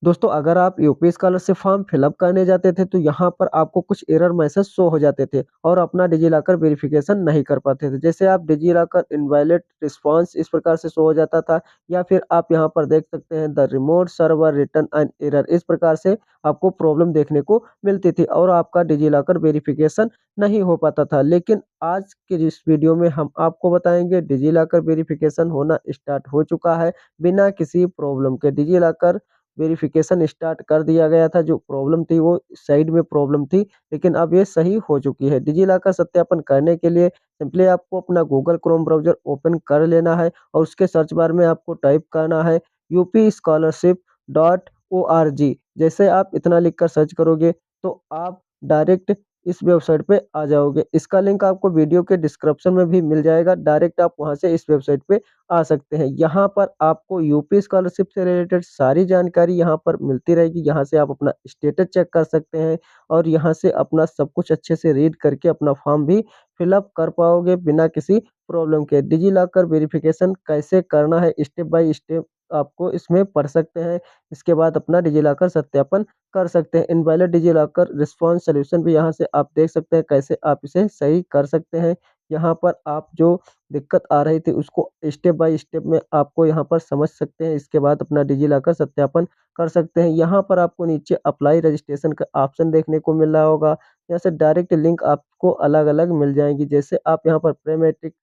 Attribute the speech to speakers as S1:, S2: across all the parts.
S1: दोस्तों, अगर आप यूपी स्कॉलरशिप फॉर्म फिलअप करने जाते थे, तो यहाँ पर आपको कुछ एरर मैसेज शो हो जाते थे और अपना डिजिलॉकर वेरिफिकेशन नहीं कर पाते थे। जैसे आप डिजिलॉकर इनवैलिड रिस्पॉन्स इस प्रकार से शो हो जाता था या फिर आप यहाँ पर देख सकते हैं the remote server return an error इस प्रकार से आपको प्रॉब्लम देखने को मिलती थी और आपका डिजिलॉकर वेरिफिकेशन नहीं हो पाता था। लेकिन आज के इस वीडियो में हम आपको बताएंगे डिजिलॉकर वेरिफिकेशन होना स्टार्ट हो चुका है बिना किसी प्रॉब्लम के। डिजिलॉकर वेरिफिकेशन स्टार्ट कर दिया गया था, जो प्रॉब्लम थी वो साइड में प्रॉब्लम थी, लेकिन अब ये सही हो चुकी है। डिजिलॉकर सत्यापन करने के लिए सिंपली आपको अपना गूगल क्रोम ब्राउज़र ओपन कर लेना है और उसके सर्च बार में आपको टाइप करना है upscholarship.org। जैसे आप इतना लिखकर सर्च करोगे तो आप डायरेक्ट इस वेबसाइट पे आ जाओगे। इसका लिंक आपको वीडियो के डिस्क्रिप्शन में भी मिल जाएगा, डायरेक्ट आप वहाँ से इस वेबसाइट पे आ सकते हैं। यहाँ पर आपको यूपी स्कॉलरशिप से रिलेटेड सारी जानकारी यहाँ पर मिलती रहेगी। यहाँ से आप अपना स्टेटस चेक कर सकते हैं और यहाँ से अपना सब कुछ अच्छे से रीड करके अपना फॉर्म भी फिलअप कर पाओगे बिना किसी प्रॉब्लम के। डिजिलॉकर वेरिफिकेशन कैसे करना है स्टेप बाय स्टेप आपको इसमें पढ़ सकते हैं। इसके बाद अपना डिजिलॉकर सत्यापन कर सकते हैं। इनवैलिड डिजिलॉकर रिस्पॉन्स सॉल्यूशन भी यहाँ से आप देख सकते हैं कैसे आप इसे सही कर सकते हैं। यहाँ पर आप जो दिक्कत आ रही थी उसको स्टेप बाय स्टेप में आपको यहाँ पर समझ सकते हैं। इसके बाद अपना डिजिलॉकर सत्यापन कर सकते हैं। यहाँ पर आपको नीचे अप्लाई रजिस्ट्रेशन का ऑप्शन देखने को मिल रहा होगा। यहाँ से डायरेक्ट लिंक आपको अलग-अलग मिल जाएँगी। जैसे आप यहाँ पर प्री मैट्रिक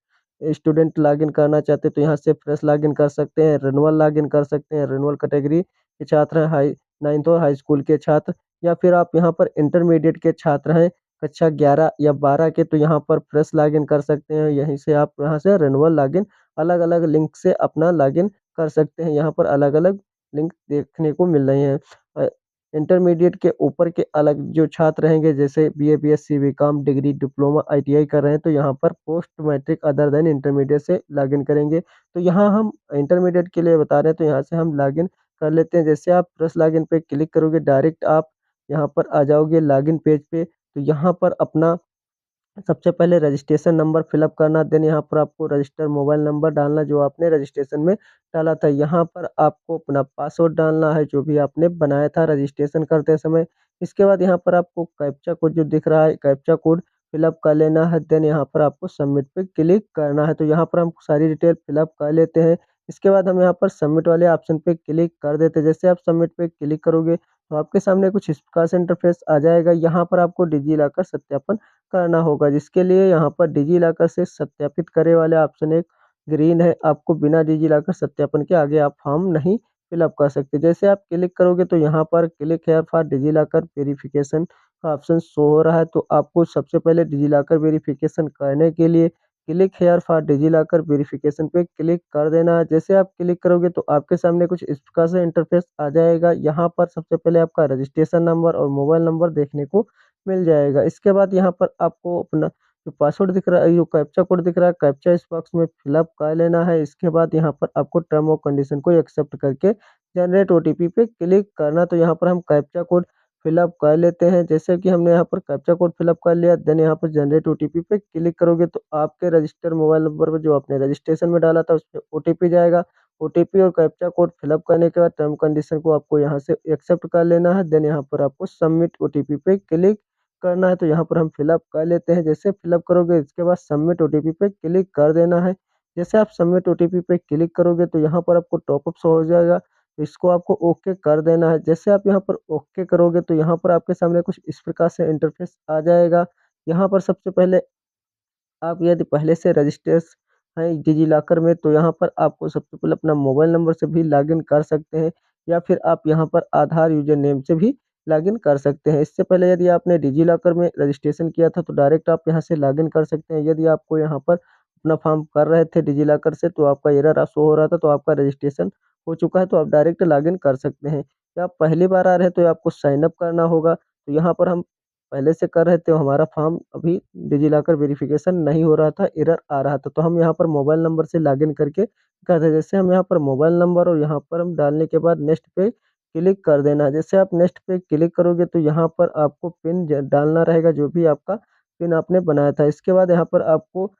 S1: स्टूडेंट लॉगिन करना चाहते हैं तो यहाँ से फ्रेश लॉगिन कर सकते हैं, रिन्यूअल लॉगिन कर सकते हैं, रिन्यूअल कैटेगरी के छात्र हैं, हाई 9th और हाई स्कूल के छात्र, या फिर आप यहाँ पर इंटरमीडिएट के छात्र हैं, कक्षा 11 या 12 के, तो यहाँ पर फ्रेश लॉगिन कर सकते हैं। यहीं से आप यहाँ से रिन्यूअल लॉगिन अलग-अलग लिंक से अपना लॉगिन कर सकते हैं। यहाँ पर अलग-अलग लिंक देखने को मिल रहे हैं। अ, इंटरमीडिएट के ऊपर के अलग जो छात्र रहेंगे जैसे BA, BSc, BCom, degree, diploma, ITI कर रहे हैं तो यहाँ पर post matric other than intermediate से लॉगिन करेंगे। तो यहाँ हम इंटरमीडिएट के लिए बता रहे हैं तो यहाँ से हम लॉगिन कर लेते हैं। जैसे आप प्लस लॉगिन पे क्लिक करोगे डायरेक्ट आप यहाँ पर आ जाओगे लॉगिन पेज पे। तो यहाँ पर अपना सबसे पहले रजिस्ट्रेशन नंबर फिलअप करना, देन यहाँ पर आपको रजिस्टर मोबाइल नंबर डालना जो आपने रजिस्ट्रेशन में डाला था। यहाँ पर आपको अपना पासवर्ड डालना है जो भी आपने बनाया था रजिस्ट्रेशन करते समय। इसके बाद यहाँ पर आपको कैप्चा कोड जो दिख रहा है कैप्चा कोड फिलअप कर लेना है, देन यहाँ पर आपको सबमिट पे क्लिक करना है। तो यहाँ पर हम सारी डिटेल फिलअप कर लेते हैं। इसके बाद हम यहाँ पर सबमिट वाले ऑप्शन पे क्लिक कर देते हैं। जैसे आप सबमिट पे क्लिक करोगे तो आपके सामने कुछ इस प्रकार से इंटरफेस आ जाएगा। यहाँ पर आपको डिजिलॉकर सत्यापन करना होगा, जिसके लिए यहाँ पर डिजिलॉकर से सत्यापित करे वाले ऑप्शन एक ग्रीन है। आपको बिना डिजिलॉकर सत्यापन के आगे आप फॉर्म नहीं फिलअप कर सकते। जैसे आप क्लिक करोगे तो यहाँ पर click here for DigiLocker verification का ऑप्शन शो हो रहा है। तो आपको सबसे पहले डिजिलॉकर वेरिफिकेशन करने के लिए click here for DigiLocker verification पे क्लिक कर देना है। जैसे आप क्लिक करोगे तो आपके सामने कुछ इस प्रकार से इंटरफेस आ जाएगा। यहाँ पर सबसे पहले आपका रजिस्ट्रेशन नंबर और मोबाइल नंबर देखने को मिल जाएगा। इसके बाद यहाँ पर आपको अपना जो पासवर्ड दिख रहा है, जो कैप्चा कोड दिख रहा है, कैप्चा इस बॉक्स में फिलअप कर लेना है। इसके बाद यहाँ पर आपको टर्म और कंडीशन को एक्सेप्ट करके जनरेट ओटीपी पे क्लिक करना। तो यहाँ पर हम कैप्चा कोड फिलअप कर लेते हैं। जैसे कि हमने यहाँ पर कैप्चा कोड फिलअप कर लिया, देन यहाँ पर जनरेट ओटीपी पे क्लिक करोगे तो आपके रजिस्टर मोबाइल नंबर पर जो आपने रजिस्ट्रेशन में डाला था उसपे ओटीपी जाएगा। ओटीपी और कैप्चा कोड फिलअप करने के बाद टर्म कंडीशन को आपको यहाँ से एक्सेप्ट कर लेना है, देन यहाँ पर आपको सबमिट ओटीपी पे क्लिक करना है। तो यहाँ पर हम फिलअप कर लेते हैं। जैसे फिलअप करोगे इसके बाद सबमिट ओटीपी पे क्लिक कर देना है। जैसे आप सबमिट ओटीपी पे क्लिक करोगे तो यहाँ पर आपको टॉपअप शो हो जाएगा, तो इसको आपको ओके कर देना है। जैसे आप यहाँ पर ओके करोगे तो यहाँ पर आपके सामने कुछ इस प्रकार से इंटरफेस आ जाएगा। यहाँ पर सबसे पहले आप यदि पहले से रजिस्टर्स हैं डिजिलॉकर में तो यहाँ पर आपको सबसे पहले अपना मोबाइल नंबर से भी लॉगिन कर सकते हैं या फिर आप यहाँ पर आधार यूज़र नेम से भी लॉगिन कर सकते हैं। इससे पहले यदि आपने डिजिलॉकर में रजिस्ट्रेशन किया था तो डायरेक्ट आप यहाँ से लॉगिन कर सकते हैं। यदि आपको यहाँ पर अपना फॉर्म कर रहे थे डिजिलॉकर से तो आपका एरर शो हो रहा था तो आपका रजिस्ट्रेशन हो चुका है तो आप डायरेक्ट लॉगिन कर सकते हैं। या आप पहली बार आ रहे हैं तो आपको साइन अप करना होगा। तो यहाँ पर हम पहले से कर रहे थे, हमारा फॉर्म अभी डिजिलॉकर वेरिफिकेशन नहीं हो रहा था, एरर आ रहा था। तो हम यहाँ पर मोबाइल नंबर से लॉगिन करके कर रहे, जैसे हम यहाँ पर मोबाइल नंबर और यहाँ पर हम डालने के बाद नेक्स्ट पे क्लिक कर देना है। जैसे आप नेक्स्ट पे क्लिक करोगे तो यहाँ पर आपको पिन डालना रहेगा जो भी आपका पिन आपने बनाया था। इसके बाद यहाँ पर आपको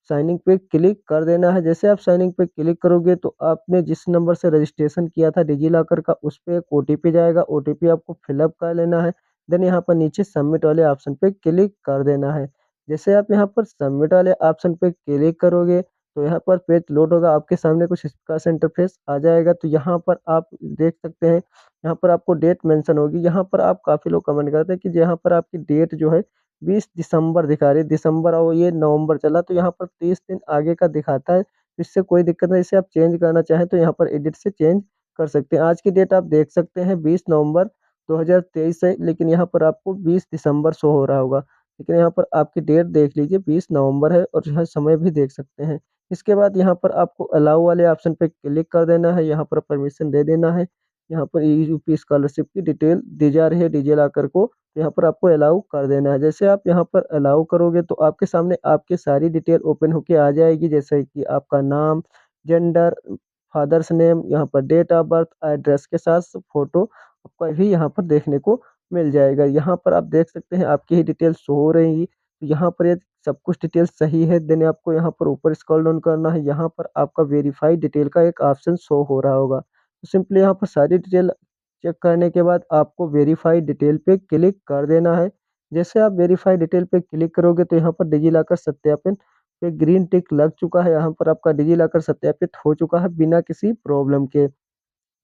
S1: साइनिंग पे क्लिक कर देना है। जैसे आप साइनिंग पे क्लिक करोगे तो आपने जिस नंबर से रजिस्ट्रेशन किया था डिजिलॉकर का उस पे एक ओटीपी जाएगा, ओटीपी आपको फिलअप कर लेना है। देन यहाँ पर नीचे सबमिट वाले ऑप्शन पे क्लिक कर देना है। जैसे आप यहाँ पर सबमिट वाले ऑप्शन पे क्लिक करोगे तो यहाँ पर पेज लोड होगा, आपके सामने कुछ इस प्रकार से इंटरफेस आ जाएगा। तो यहाँ पर आप देख सकते हैं, यहाँ पर आपको डेट मेंशन होगी। यहाँ पर आप काफ़ी लोग कमेंट करते हैं कि यहाँ पर आपकी डेट जो है 20 दिसंबर दिखा रही है, दिसंबर और ये नवंबर चला तो यहाँ पर 30 दिन आगे का दिखाता है। इससे कोई दिक्कत नहीं, इसे आप चेंज करना चाहें तो यहाँ पर एडिट से चेंज कर सकते हैं। आज की डेट आप देख सकते हैं 20 नवंबर 2023 है, लेकिन यहाँ पर आपको 20 दिसंबर शो हो रहा होगा। लेकिन यहाँ पर आपकी डेट देख लीजिए 20 नवंबर है और यहाँ समय भी देख सकते हैं। इसके बाद यहाँ पर आपको अलाउ वाले ऑप्शन पे क्लिक कर देना है, यहाँ पर परमिशन दे देना है। यहाँ पर यूपी स्कॉलरशिप की डिटेल दी जा रही है डिजिलॉकर को, तो यहाँ पर आपको अलाउ कर देना है। जैसे आप यहाँ पर अलाउ करोगे तो आपके सामने आपकी सारी डिटेल ओपन होके आ जाएगी, जैसे कि आपका नाम, जेंडर, फादर्स नेम, यहाँ पर डेट ऑफ बर्थ, एड्रेस के साथ फ़ोटो आपका भी यहाँ पर देखने को मिल जाएगा। यहाँ पर आप देख सकते हैं आपकी ही डिटेल शो हो रही, तो यहाँ पर ये सब कुछ डिटेल सही है। देन आपको यहाँ पर ऊपर स्क्रॉल डाउन करना है, यहाँ पर आपका वेरीफाई डिटेल का एक ऑप्शन शो हो रहा होगा। तो सिंपली यहाँ पर सारी डिटेल चेक करने के बाद आपको वेरीफाई डिटेल पे क्लिक कर देना है। जैसे आप वेरीफाई डिटेल पे क्लिक करोगे तो यहाँ पर डिजिलॉकर सत्यापन पे ग्रीन टिक लग चुका है। यहाँ पर आपका डिजिलॉकर सत्यापित हो चुका है बिना किसी प्रॉब्लम के।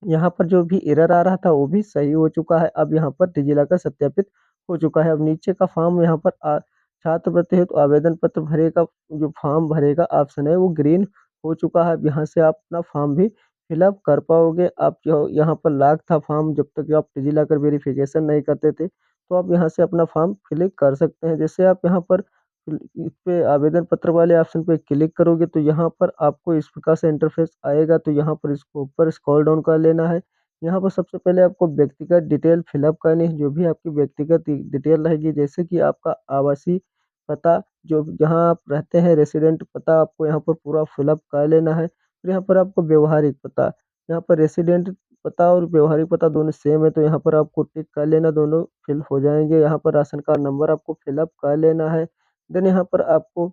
S1: यहाँ पर जो भी एरर आ रहा था वो भी सही हो चुका है। अब यहाँ पर डिजिलॉकर सत्यापित हो चुका है। अब नीचे का फॉर्म यहाँ पर छात्रवृत्ति हेतु आवेदन पत्र भरेगा, जो फॉर्म भरेगा ऑप्शन है वो ग्रीन हो चुका है। अब यहाँ से आप अपना फॉर्म भी फिलअप कर पाओगे। आप जो यहाँ पर लॉक था फॉर्म, जब तक आप डिजिलॉकर वेरिफिकेशन नहीं करते थे, तो आप यहाँ से अपना फॉर्म फिल कर सकते हैं। जैसे आप यहाँ पर इस पे आवेदन पत्र वाले ऑप्शन पे क्लिक करोगे तो यहाँ पर आपको इस प्रकार से इंटरफेस आएगा। तो यहाँ पर इसको ऊपर स्क्रॉल डाउन कर लेना है। यहाँ पर सबसे पहले आपको व्यक्तिगत डिटेल फिलअप करनी है, जो भी आपकी व्यक्तिगत डिटेल रहेगी, जैसे कि आपका आवासीय पता, जो जहाँ आप रहते हैं रेसिडेंट पता आपको यहाँ पर पूरा फिलअप कर लेना है। फिर यहाँ पर आपको व्यवहारिक पता, यहाँ पर रेसिडेंट पता और व्यवहारिक पता दोनों सेम है, तो यहाँ पर आपको टिक कर लेना, दोनों फिल हो जाएंगे। यहाँ पर राशन कार्ड नंबर आपको फिलअप कर लेना है। देन यहाँ पर आपको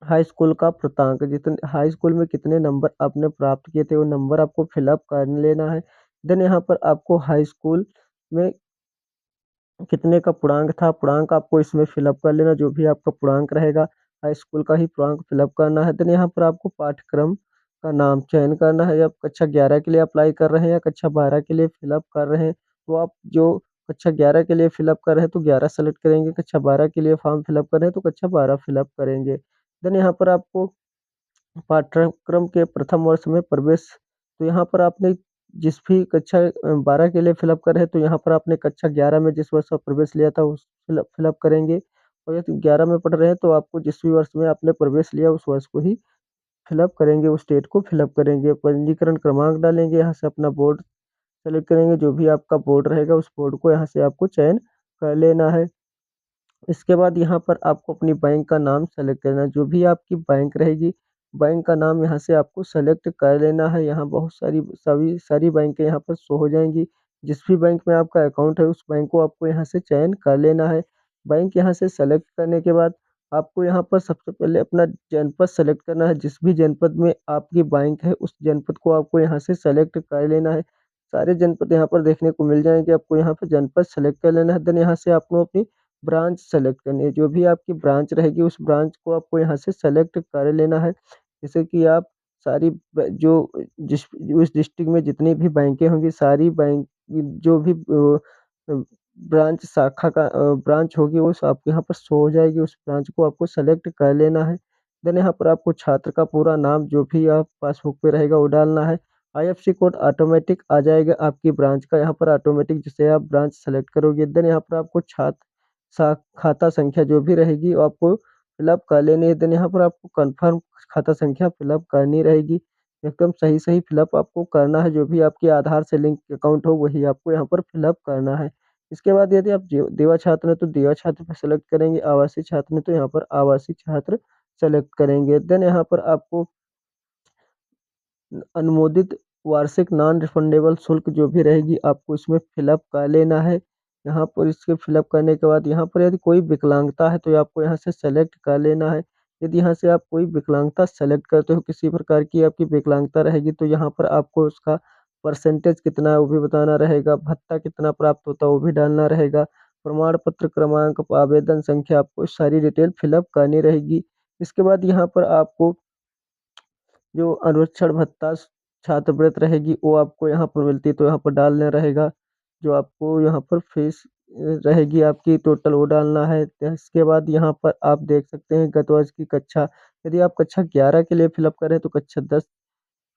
S1: हाई स्कूल का प्राप्तांक, जितने हाई स्कूल में कितने नंबर आपने प्राप्त किए थे वो नंबर आपको फिलअप कर लेना है। देन यहाँ पर आपको हाई स्कूल में कितने का पूर्णांक था, पूर्णांक आपको इसमें फिलअप कर लेना, जो भी आपका पूर्णांक रहेगा हाई स्कूल का ही पूर्णांक फिलअप करना है। देन यहाँ पर आपको पाठ्यक्रम का नाम चयन करना है, आप कक्षा 11 के लिए अप्लाई कर रहे हैं या कक्षा 12 के लिए फिलअप कर रहे हैं। तो आप जो कक्षा 11 के लिए फिलअप कर रहे हैं तो 11 सेलेक्ट करेंगे, कक्षा 12 के लिए फॉर्म फिलअप कर रहे हैं तो कक्षा 12 फिलअप करेंगे। देन यहाँ पर आपको पाठ्यक्रम के प्रथम वर्ष में प्रवेश, तो यहाँ पर आपने जिस भी कक्षा 12 के लिए फिलअप कर रहे हैं तो यहाँ पर आपने कक्षा 11 में जिस वर्ष आप प्रवेश लिया था उस फिलअप करेंगे। और यदि 11 में पढ़ रहे हैं तो आपको जिस भी वर्ष में आपने प्रवेश लिया उस वर्ष को ही फिलअप करेंगे, उस डेट को फिलअप करेंगे। पंजीकरण क्रमांक डालेंगे, यहाँ से अपना बोर्ड सेलेक्ट करेंगे, जो भी आपका बोर्ड रहेगा उस बोर्ड को यहाँ से आपको चयन कर लेना है। इसके बाद यहाँ पर आपको अपनी बैंक का नाम सेलेक्ट करना है, जो भी आपकी बैंक रहेगी, बैंक का नाम यहाँ से आपको सेलेक्ट कर लेना है। यहाँ बहुत सारी बैंकें यहाँ पर शो हो जाएँगी। जिस भी बैंक में आपका अकाउंट है, उस बैंक को आपको यहाँ से चयन कर लेना है। बैंक यहाँ से सेलेक्ट करने के बाद आपको यहाँ पर सबसे पहले अपना जनपद सेलेक्ट करना है। जिस भी जनपद में आपकी बैंक है, उस जनपद को आपको यहाँ से सेलेक्ट कर लेना है। सारे जनपद यहाँ पर देखने को मिल जाएँगे, आपको यहाँ पर जनपद सेलेक्ट कर लेना है। देन यहाँ से आपको अपनी ब्रांच सेलेक्ट करनी है, जो भी आपकी ब्रांच रहेगी उस ब्रांच को आपको यहाँ से सेलेक्ट कर लेना है। जैसे कि आप सारी जो जिस उस डिस्ट्रिक्ट में जितनी भी बैंकें होंगी, सारी बैंक जो भी ब्रांच शाखा का ब्रांच होगी वो आपको यहाँ पर शो हो जाएगी, उस ब्रांच को आपको सेलेक्ट कर लेना है। देन यहाँ पर आपको छात्र का पूरा नाम जो भी आप पासबुक पे रहेगा वो डालना है। आईएफएससी कोड ऑटोमेटिक आ जाएगा आपकी ब्रांच का, यहाँ पर ऑटोमेटिक जिसे आप ब्रांच सेलेक्ट करोगे। देन यहाँ पर आपको खाता संख्या जो भी रहेगी वो आपको फिलअप कर लेनी है। देन यहाँ पर आपको कन्फर्म खाता संख्या फिलअप करनी रहेगी। एकदम सही फिलअप आपको करना है, जो भी आपके आधार से लिंक अकाउंट हो वही आपको यहाँ पर फिलअप करना है। इसके बाद यदि आप देवा छात्र हैं तो देवा छात्र पे सेलेक्ट करेंगे, आवासीय छात्र हैं तो यहाँ पर आवासीय छात्र सेलेक्ट करेंगे। देन यहाँ पर आपको अनुमोदित वार्षिक नॉन रिफंडेबल शुल्क जो भी रहेगी आपको इसमें फिलअप कर लेना है। यहाँ पर इसके फिलअप करने के बाद यहाँ पर यदि कोई विकलांगता है तो आपको यहाँ से सेलेक्ट कर लेना है। यदि यहाँ से आप कोई विकलांगता सेलेक्ट करते हो, किसी प्रकार की आपकी विकलांगता रहेगी तो यहाँ पर आपको उसका परसेंटेज कितना है वो भी बताना रहेगा, भत्ता कितना प्राप्त होता है वो भी डालना रहेगा, प्रमाण पत्र क्रमांक, आवेदन संख्या आपको सारी डिटेल फिलअप करनी रहेगी। इसके बाद यहाँ पर आपको जो अनुरक्षण भत्ता छात्रवृत्ति रहेगी वो आपको यहाँ पर मिलती है तो यहाँ पर डालना रहेगा। जो आपको यहाँ पर फीस रहेगी आपकी टोटल वो डालना है। इसके बाद यहाँ पर आप देख सकते हैं गत वर्ष की कक्षा, यदि आप कक्षा 11 के लिए फिलअप करें तो कक्षा 10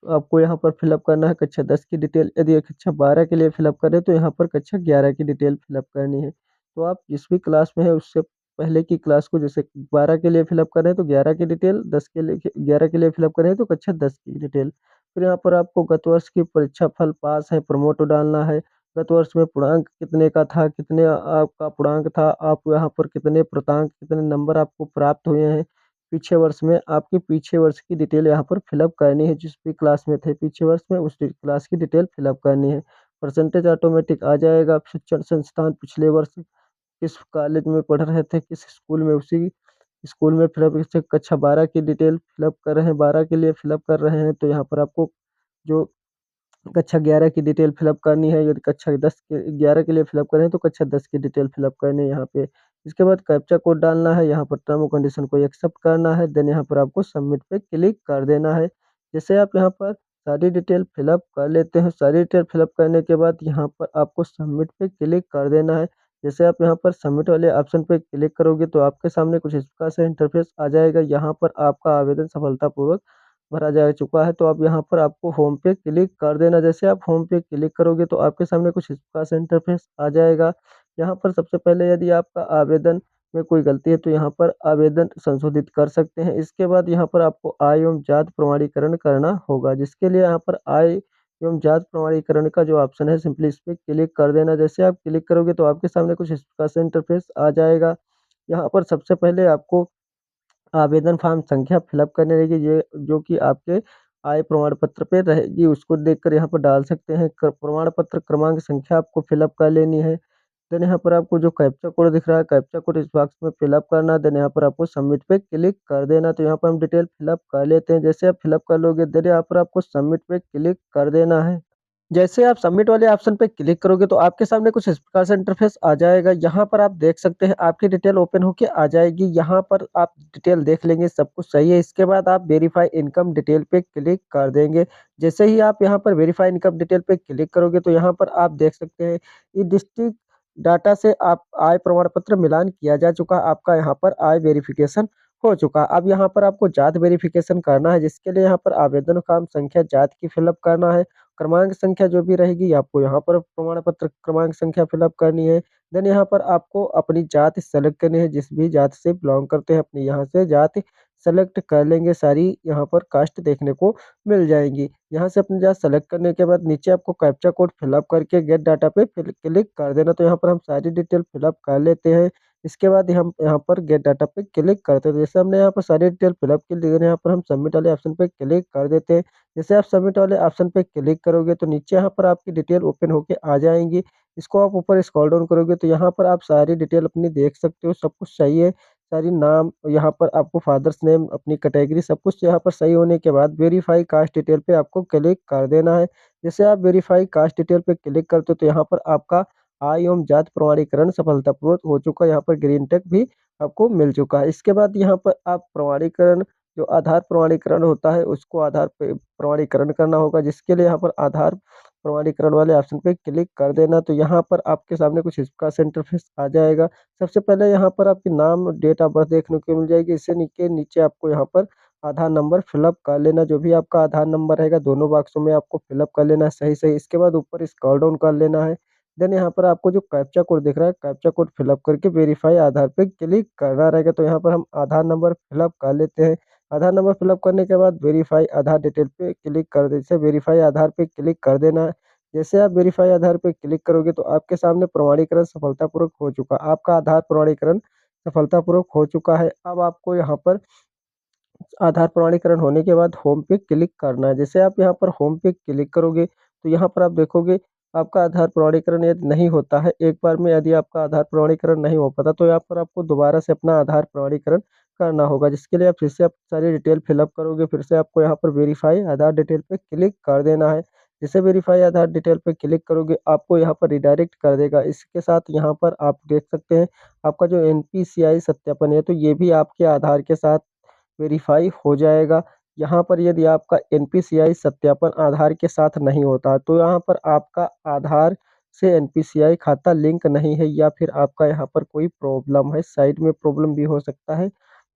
S1: आपको यहाँ पर फिलअप करना है, कक्षा 10 की डिटेल। यदि कक्षा 12 के लिए फिलअप करें तो यहाँ पर कक्षा 11 की डिटेल फिलअप करनी है। तो आप जिस भी क्लास में है उससे पहले की क्लास को, जैसे 12 के लिए फिलअप करें तो 11 की डिटेल, 10 के लिए 11 के लिए फिलअप करें तो कक्षा 10 की डिटेल। फिर यहाँ पर आपको गत वर्ष की परीक्षा फल, पास है, प्रमोट डालना है। गत वर्ष में पूर्णांक कितने का था, कितने आपका पूर्णांक था, आप यहाँ पर कितने प्रांतांक, कितने नंबर आपको प्राप्त हुए हैं। पीछे वर्ष में आपके पीछे वर्ष की डिटेल यहाँ पर फिलअप करनी है, जिस भी क्लास में थे पीछे वर्ष में उस क्लास की डिटेल फिलअप करनी है। परसेंटेज ऑटोमेटिक आ जाएगा। शिक्षण संस्थान पिछले वर्ष किस कॉलेज में पढ़ रहे थे, किस स्कूल में, उसी स्कूल में फिलअप। जैसे कक्षा 12 की डिटेल फिलअप कर रहे हैं, 12 के लिए फिलअप कर रहे हैं तो यहाँ पर आपको जो कक्षा 11 की डिटेल फिलअप करनी है। यदि कक्षा 10 के 11 के लिए फिलअप करें तो कक्षा 10 की डिटेल फिलअप करनी है यहाँ पे। इसके बाद कैप्चा कोड डालना है, यहाँ पर टर्म और कंडीशन को एक्सेप्ट करना है, देन यहाँ पर आपको सबमिट पे क्लिक कर देना है। जैसे आप यहाँ पर सारी डिटेल फिलअप कर लेते हैं, सारी डिटेल फिलअप करने के बाद यहाँ पर आपको सबमिट पे क्लिक कर देना है। जैसे आप यहाँ पर सबमिट वाले ऑप्शन पे क्लिक करोगे तो आपके सामने कुछ इस प्रकार से इंटरफेस आ जाएगा। यहाँ पर आपका आवेदन सफलतापूर्वक भरा जा चुका है तो अब यहाँ पर आपको होम पे क्लिक कर देना। जैसे आप होम पे क्लिक करोगे तो आपके सामने कुछ इस प्रकार से इंटरफेस आ जाएगा। यहाँ पर सबसे पहले यदि आपका आवेदन में कोई गलती है तो यहाँ पर आवेदन संशोधित कर सकते हैं। इसके बाद यहाँ पर आपको आय एवं जाति प्रमाणीकरण करना होगा, जिसके लिए यहाँ पर आय एवं जाति प्रमाणीकरण का जो ऑप्शन है सिंपली इस पे क्लिक कर देना। जैसे आप क्लिक करोगे तो आपके सामने कुछ इस प्रकार से इंटरफेस आ जाएगा। यहाँ पर सबसे पहले आपको आवेदन फॉर्म संख्या फिलअप करनी रहेगी, ये जो कि आपके आय प्रमाण पत्र पे रहेगी, उसको देखकर यहाँ पर डाल सकते हैं। प्रमाण पत्र क्रमांक संख्या आपको फिलअप कर लेनी है। देन यहाँ पर आपको जो कैप्चा कोड दिख रहा है, कैप्चा कोड इस बॉक्स में फिलअप करना। देन यहाँ पर आपको सबमिट पे क्लिक कर देना। तो यहाँ पर हम डिटेल फिलअप कर लेते हैं। जैसे आप फिलअप कर लोगे देन यहाँ पर आपको सबमिट पे क्लिक कर देना है। जैसे आप सबमिट वाले ऑप्शन पे क्लिक करोगे तो आपके सामने कुछ इस प्रकार से इंटरफेस आ जाएगा। यहाँ पर आप देख सकते हैं आपकी डिटेल ओपन होके आ जाएगी। यहाँ पर आप डिटेल देख लेंगे, सब कुछ सही है। इसके बाद आप वेरीफाई इनकम डिटेल पे क्लिक कर देंगे। जैसे ही आप यहाँ पर वेरीफाई इनकम डिटेल पे क्लिक करोगे तो यहाँ पर आप देख सकते हैं ये डिस्ट्रिक्ट डाटा से आप आय प्रमाण पत्र मिलान किया जा चुका। आपका यहाँ पर आय वेरिफिकेशन हो चुका। अब यहाँ पर आपको जाति वेरिफिकेशन करना है, जिसके लिए यहाँ पर आवेदन फॉर्म संख्या जाति की फिलअप करना है। क्रमांक संख्या जो भी रहेगी आपको यहाँ पर प्रमाण पत्र क्रमांक संख्या फिलअप करनी है। देन यहाँ पर आपको अपनी जाति सेलेक्ट करनी है, जिस भी जाति से बिलोंग करते हैं अपनी यहाँ से जाति सेलेक्ट कर लेंगे। सारी यहाँ पर कास्ट देखने को मिल जाएंगी। यहाँ से अपनी जाति सेलेक्ट करने के बाद नीचे आपको कैप्चा कोड फिलअप करके गेट डाटा पे क्लिक कर देना। तो यहाँ पर हम सारी डिटेल फिलअप कर लेते हैं। इसके बाद हम यहाँ पर गेट डाटा पे क्लिक करते हैं। जैसे हमने यहाँ पर सारी डिटेल फिलअप की ली, यहाँ पर हम सबमिट वाले ऑप्शन पे क्लिक कर देते हैं। जैसे आप सबमिट वाले ऑप्शन पे क्लिक करोगे तो नीचे यहाँ पर आपकी डिटेल ओपन होके आ जाएंगी। इसको आप ऊपर स्क्रॉल डाउन करोगे तो यहाँ पर आप सारी डिटेल अपनी देख सकते हो, सब कुछ सही है। सारी नाम यहाँ पर आपको फादर्स नेम, अपनी कैटेगरी, सब कुछ यहाँ पर सही होने के बाद वेरीफाई कास्ट डिटेल पे आपको क्लिक कर देना है। जैसे आप वेरीफाई कास्ट डिटेल पे क्लिक करते हो तो यहाँ पर आपका आय एवं जाति प्रमाणीकरण सफलतापूर्वक हो चुका है। यहाँ पर ग्रीन टिक भी आपको मिल चुका है। इसके बाद यहाँ पर आप प्रमाणीकरण, जो आधार प्रमाणीकरण होता है उसको आधार पे प्रमाणीकरण करना होगा, जिसके लिए यहाँ पर आधार प्रमाणीकरण वाले ऑप्शन पे क्लिक कर देना। तो यहाँ पर आपके सामने कुछ इस प्रकार से इंटरफेस आ जाएगा। सबसे पहले यहाँ पर आपके नाम, डेट ऑफ बर्थ देखने को मिल जाएगी। इससे नीचे नीचे आपको यहाँ पर आधार नंबर फिलअप कर लेना। जो भी आपका आधार नंबर रहेगा दोनों बॉक्सों में आपको फिलअप कर लेना है सही सही। इसके बाद ऊपर स्क्रॉल डाउन कर लेना है। देन यहाँ पर आपको जो कैप्चा कोड दिख रहा है, कैप्चा कोड फिलअप करके वेरीफाई आधार पे क्लिक करना रहेगा। तो यहाँ पर हम आधार नंबर फिलअप कर लेते हैं। आधार नंबर फिलअप करने के बाद वेरीफाई आधार डिटेल पे क्लिक कर दे, जैसे वेरीफाई आधार पे क्लिक कर देना है। जैसे आप वेरीफाई आधार पे क्लिक करोगे तो आपके सामने प्रमाणीकरण सफलतापूर्वक हो चुका। आपका आधार प्रमाणीकरण सफलतापूर्वक हो चुका है। अब आपको यहाँ पर आधार प्रमाणीकरण होने के बाद होम पे क्लिक करना है। जैसे आप यहाँ पर होम पे क्लिक करोगे तो यहाँ पर आप देखोगे आपका आधार प्रमाणीकरण यदि नहीं होता है, एक बार में यदि आपका आधार प्रमाणीकरण नहीं हो पाता तो यहाँ पर आपको दोबारा से अपना आधार प्रमाणीकरण करना होगा, जिसके लिए आप फिर से आप सारी डिटेल फिलअप करोगे। फिर से आपको यहाँ पर वेरीफाई आधार डिटेल पे क्लिक कर देना है। जैसे वेरीफाई आधार डिटेल पे क्लिक करोगे, आपको यहाँ पर रिडायरेक्ट कर देगा। इसके साथ यहाँ पर आप देख सकते हैं, आपका जो एनपीसीआई सत्यापन है, तो ये भी आपके आधार के साथ वेरीफाई हो जाएगा। यहाँ पर यदि आपका एनपीसीआई सत्यापन आधार के साथ नहीं होता, तो यहाँ पर आपका आधार से एनपीसीआई खाता लिंक नहीं है, या फिर आपका यहाँ पर कोई प्रॉब्लम है, साइड में प्रॉब्लम भी हो सकता है।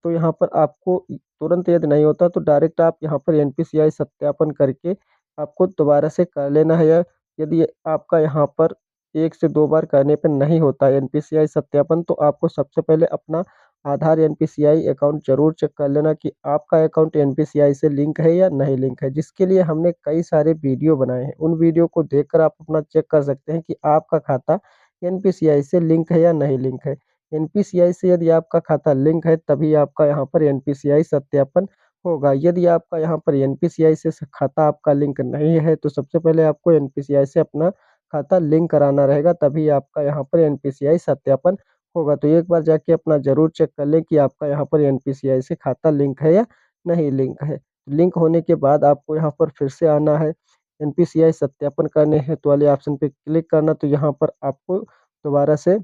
S1: तो यहाँ पर आपको तुरंत यदि नहीं होता, तो डायरेक्ट आप यहाँ पर एनपीसीआई सत्यापन करके आपको दोबारा से कर लेना है। या यदि आपका यहाँ पर 1 से 2 बार करने पे नहीं होता एनपीसीआई सत्यापन, तो आपको सबसे पहले अपना आधार एनपीसीआई अकाउंट ज़रूर चेक कर लेना कि आपका अकाउंट एनपीसीआई से लिंक है या नहीं लिंक है, जिसके लिए हमने कई सारे वीडियो बनाए हैं। उन वीडियो को देखकर आप अपना चेक कर सकते हैं कि आपका खाता एनपीसीआई से लिंक है या नहीं लिंक है। एनपीसीआई से यदि आपका खाता लिंक है, तभी आपका यहाँ पर एनपीसीआई सत्यापन होगा। यदि आपका यहाँ पर एनपीसीआई से खाता आपका लिंक नहीं है, तो सबसे पहले आपको एनपीसीआई से अपना खाता लिंक कराना रहेगा, तभी आपका यहाँ पर एनपीसीआई सत्यापन होगा। तो एक बार जाके अपना ज़रूर चेक कर लें कि आपका यहाँ पर एनपीसीआई से खाता लिंक है या नहीं लिंक है। लिंक होने के बाद आपको यहाँ पर फिर से आना है, एनपीसीआई सत्यापन करने हेतु वाले ऑप्शन पे क्लिक करना। तो यहाँ पर आपको दोबारा से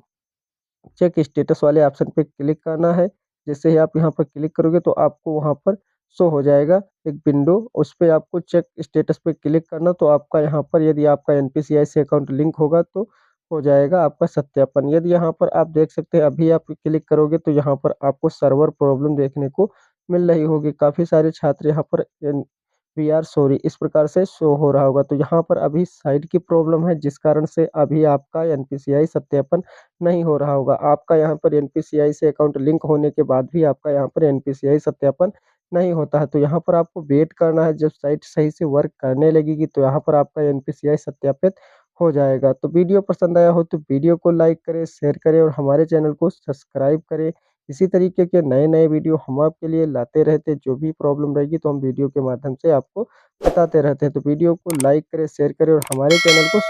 S1: चेक स्टेटस वाले ऑप्शन पे क्लिक करना है। जैसे ही आप यहाँ पर क्लिक करोगे, तो आपको वहाँ पर शो हो जाएगा एक विंडो, उस पे आपको चेक स्टेटस पे क्लिक करना। तो आपका यहाँ पर यदि आपका एनपीसीआई से अकाउंट लिंक होगा, तो हो जाएगा आपका सत्यापन। यदि यहाँ पर आप देख सकते हैं, अभी आप क्लिक करोगे तो यहाँ पर आपको सर्वर प्रॉब्लम देखने को मिल रही होगी। काफ़ी सारे छात्र यहाँ पर वी आर सॉरी इस प्रकार से शो हो रहा होगा। तो यहाँ पर अभी साइट की प्रॉब्लम है, जिस कारण से अभी आपका एनपीसीआई सत्यापन नहीं हो रहा होगा। आपका यहाँ पर एनपीसीआई से अकाउंट लिंक होने के बाद भी आपका यहाँ पर एनपीसीआई सत्यापन नहीं होता है। तो यहाँ पर आपको वेट करना है, जब साइट सही से वर्क करने लगेगी, तो यहाँ पर आपका एनपीसीआई सत्यापित हो जाएगा। तो वीडियो पसंद आया हो तो वीडियो को लाइक करें, शेयर करें और हमारे चैनल को सब्सक्राइब करें। इसी तरीके के नए-नए वीडियो हम आपके लिए लाते रहते हैं। जो भी प्रॉब्लम रहेगी, तो हम वीडियो के माध्यम से आपको बताते रहते हैं। तो वीडियो को लाइक करें, शेयर करें और हमारे चैनल को